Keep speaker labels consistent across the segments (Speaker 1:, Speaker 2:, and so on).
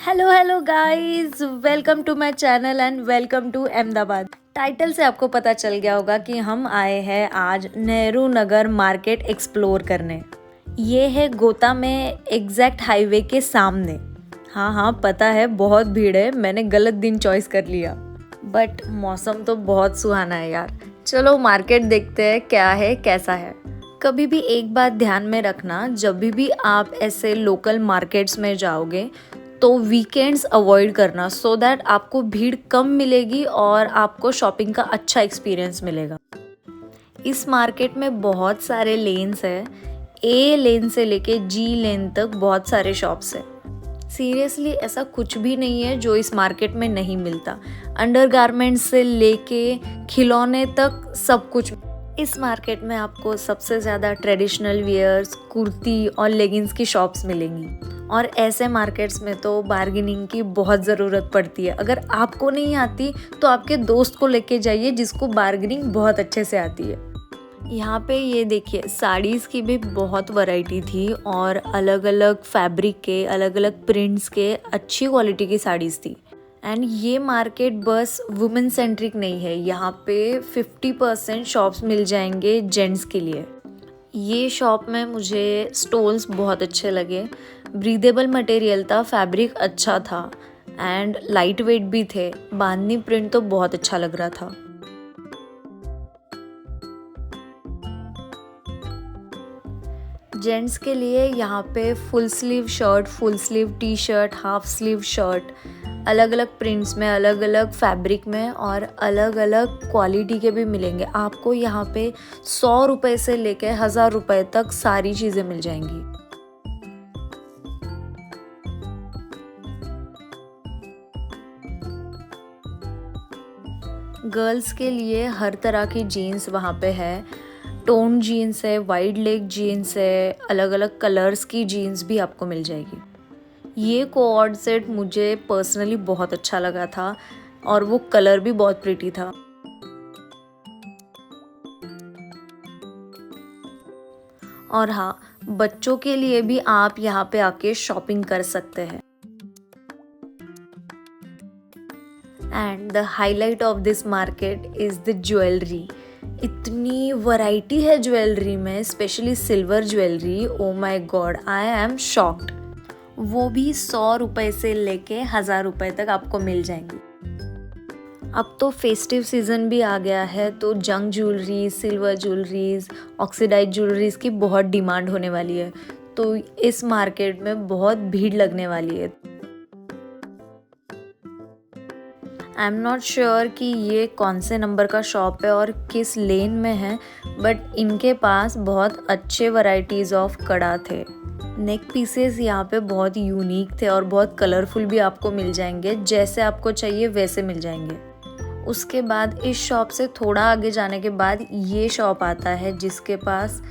Speaker 1: Hello guys, welcome to my channel and welcome to Ahmedabad. Title से आपको पता चल गया होगा कि हम आए हैं आज नेहरू नगर मार्केट एक्सप्लोर करने। ये है गोता में एग्जैक्ट हाईवे के सामने। हाँ, पता है बहुत भीड़ है, मैंने गलत दिन चॉइस कर लिया, बट मौसम तो बहुत सुहाना है यार। चलो मार्केट देखते हैं क्या है कैसा है। कभी भी एक बात ध्यान में रखना, जब भी आप ऐसे लोकल मार्केट्स में जाओगे तो वीकेंड्स अवॉइड करना, सो दैट आपको भीड़ कम मिलेगी और आपको शॉपिंग का अच्छा एक्सपीरियंस मिलेगा। इस मार्केट में बहुत सारे लेन्स हैं, ए लेन से लेके जी लेन तक बहुत सारे शॉप्स हैं। सीरियसली ऐसा कुछ भी नहीं है जो इस मार्केट में नहीं मिलता। अंडरगारमेंट्स से लेके खिलौने तक सब कुछ। इस मार्केट में आपको सबसे ज़्यादा ट्रेडिशनल वियर्स, कुर्ती और लेगिंग्स की शॉप्स मिलेंगी। और ऐसे मार्केट्स में तो बार्गेनिंग की बहुत ज़रूरत पड़ती है। अगर आपको नहीं आती तो आपके दोस्त को लेके जाइए जिसको बार्गेनिंग बहुत अच्छे से आती है। यहाँ पे ये देखिए, साड़ीज़ की भी बहुत वैरायटी थी और अलग अलग फैब्रिक के, अलग अलग प्रिंट्स के अच्छी क्वालिटी की साड़ीज़ थी। एंड ये मार्केट बस वुमेन सेंट्रिक नहीं है, यहाँ पे 50% शॉप्स मिल जाएंगे जेंट्स के लिए। ये शॉप में मुझे स्टोल्स बहुत अच्छे लगे। ब्रीदेबल मटेरियल था, फैब्रिक अच्छा था एंड लाइट वेट भी थे। बांधनी प्रिंट तो बहुत अच्छा लग रहा था। जेंट्स के लिए यहाँ पे full sleeve shirt, full sleeve T shirt, half sleeve shirt, अलग अलग प्रिंट्स में, अलग अलग फैब्रिक में और अलग अलग क्वालिटी के भी मिलेंगे। आपको यहाँ पे 100 रुपये से लेके 1000 रुपये तक सारी चीज़ें मिल जाएंगी। गर्ल्स के लिए हर तरह की जीन्स वहाँ पे है। टोन जीन्स है, वाइड लेग जीन्स है, अलग अलग कलर्स की जीन्स भी आपको मिल जाएगी। ये कोऑर्ड सेट मुझे पर्सनली बहुत अच्छा लगा था और वो कलर भी बहुत प्रिटी था। और हाँ, बच्चों के लिए भी आप यहाँ पे आके शॉपिंग कर सकते हैं। And the highlight of this market is the jewellery. इतनी वैरायटी है ज्वेलरी में, specially silver jewellery. Oh my God, I am shocked. वो भी 100 रुपये से लेके 1000 रुपये तक आपको मिल जाएंगी। अब तो फेस्टिव सीज़न भी आ गया है, तो junk jewellery, silver jewelleries, oxidise jewelleries की बहुत डिमांड होने वाली है। तो इस मार्केट में बहुत भीड़ लगने वाली है। आई एम नॉट श्योर कि ये कौन से नंबर का शॉप है और किस लेन में है, बट इनके पास बहुत अच्छे वैरायटीज़ ऑफ कड़ा थे। नेक पीसेस यहाँ पे बहुत यूनिक थे और बहुत कलरफुल भी आपको मिल जाएंगे। जैसे आपको चाहिए वैसे मिल जाएंगे। उसके बाद इस शॉप से थोड़ा आगे जाने के बाद ये शॉप आता है जिसके पास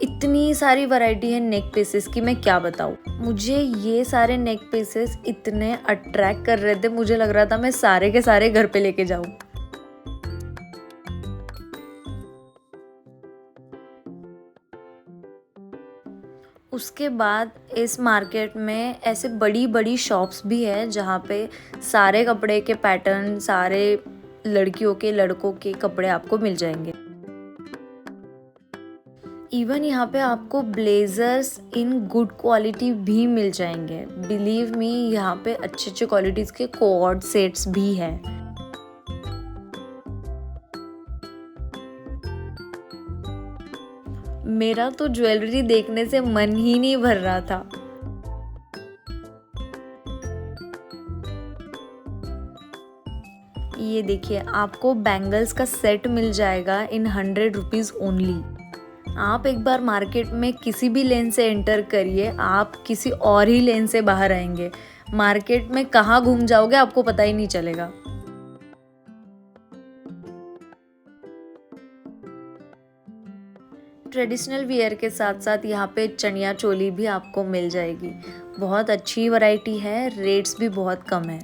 Speaker 1: इतनी सारी वैरायटी है नेक पीसेस की, मैं क्या बताऊँ। मुझे ये सारे नेक पीसेस इतने अट्रैक्ट कर रहे थे, मुझे लग रहा था मैं सारे के सारे घर पे लेके जाऊँ। उसके बाद इस मार्केट में ऐसे बड़ी बड़ी शॉप्स भी है जहाँ पे सारे कपड़े के पैटर्न, सारे लड़कियों के, लड़कों के कपड़े आपको मिल जाएंगे। इवन यहाँ पे आपको ब्लेजर्स इन गुड क्वालिटी भी मिल जाएंगे। बिलीव मी, यहाँ पे अच्छे अच्छे क्वालिटीज़ के कोऑर्ड सेट्स भी हैं। मेरा तो ज्वेलरी देखने से मन ही नहीं भर रहा था। ये देखिए, आपको बैंगल्स का सेट मिल जाएगा इन 100 रुपीज़ ओनली। आप एक बार मार्केट में किसी भी लेन से एंटर करिए, आप किसी और ही लेन से बाहर आएंगे। मार्केट में कहाँ घूम जाओगे आपको पता ही नहीं चलेगा। ट्रेडिशनल वियर के साथ साथ यहाँ पे चनिया चोली भी आपको मिल जाएगी। बहुत अच्छी वैरायटी है, रेट्स भी बहुत कम है।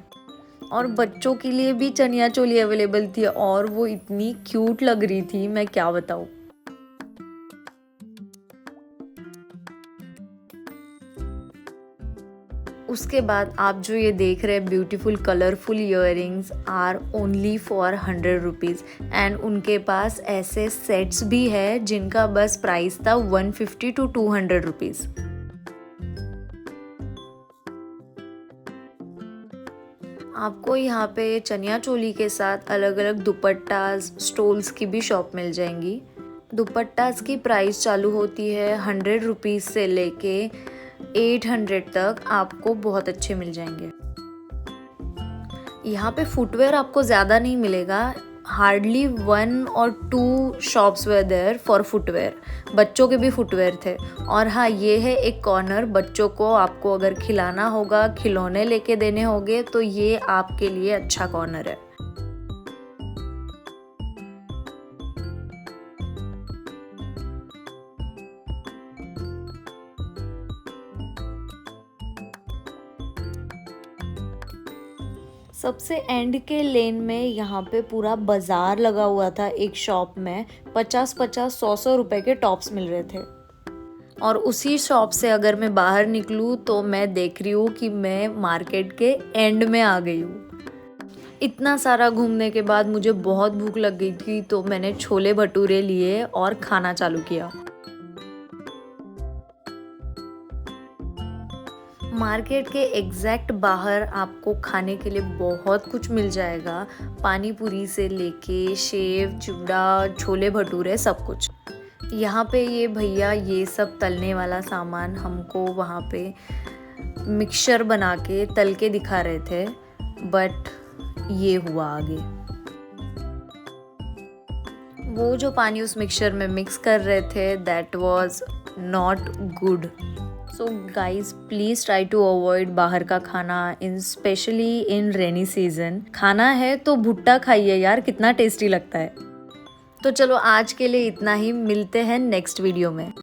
Speaker 1: और बच्चों के लिए भी चनिया चोली अवेलेबल थी और वो इतनी क्यूट लग रही थी, मैं क्या बताऊँ। उसके बाद आप जो ये देख रहे हैं beautiful colourful earrings are only for 100 rupees and उनके पास ऐसे सेट्स भी है जिनका बस प्राइस था 150 टू 200 रुपीज़। आपको यहाँ पे चनिया चोली के साथ अलग अलग दुपट्टास स्टोल्स की भी शॉप मिल जाएंगी। दुपट्टास की प्राइस चालू होती है 100 रुपीज़ से लेके 800 तक, आपको बहुत अच्छे मिल जाएंगे। यहाँ पे फुटवेयर आपको ज़्यादा नहीं मिलेगा, हार्डली 1 और 2 shops were there for footwear. बच्चों के भी फुटवेयर थे। और हाँ, ये है एक कॉर्नर, बच्चों को आपको अगर खिलाना होगा, खिलौने लेके देने होंगे तो ये आपके लिए अच्छा कॉर्नर है। सबसे एंड के लेन में यहाँ पे पूरा बाजार लगा हुआ था। एक शॉप में 50-50, 100-100 रुपए के टॉप्स मिल रहे थे। और उसी शॉप से अगर मैं बाहर निकलूँ तो मैं देख रही हूँ कि मैं मार्केट के एंड में आ गई हूँ। इतना सारा घूमने के बाद मुझे बहुत भूख लग गई थी, तो मैंने छोले भटूरे लिए और खाना चालू किया। मार्केट के एग्जैक्ट बाहर आपको खाने के लिए बहुत कुछ मिल जाएगा, पानी पूरी से लेके शेव, चिवड़ा, छोले भटूरे, सब कुछ। यहाँ पे ये भैया ये सब तलने वाला सामान हमको वहाँ पे मिक्सचर बना के तल के दिखा रहे थे, बट ये हुआ आगे। वो जो पानी उस मिक्सचर में मिक्स कर रहे थे, that was not good. So guys please try to avoid बाहर का खाना, इन स्पेशली इन रेनी सीजन। खाना है तो भुट्टा खाइए यार, कितना टेस्टी लगता है। तो चलो आज के लिए इतना ही, मिलते हैं नेक्स्ट वीडियो में।